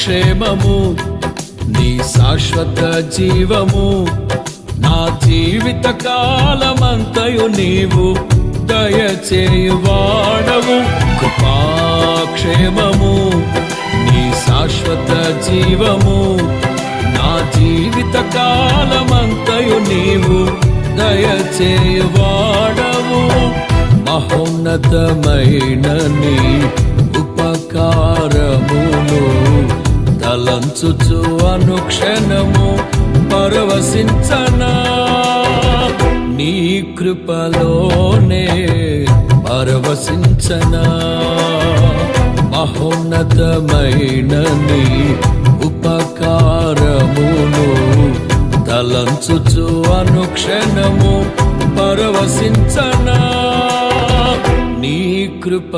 క్షేమము నీ శాశ్వత జీవము నా జీవిత కాలమంతయు నీవు దయచేయువాడవు. కృపాక్షేమము నీ శాశ్వత జీవము నా జీవిత కాలమంతయు నీవు దయచేయువాడవు. మహోన్నతమైన నీ ఉపకారములు తలంచుచు అనుక్షణము పరవశించనా నీ కృపలోనే పరవశించనా. మహోన్నతమైన నీ ఉపకారములు తలంచుచు అనుక్షణము పరవశించనా నీ కృప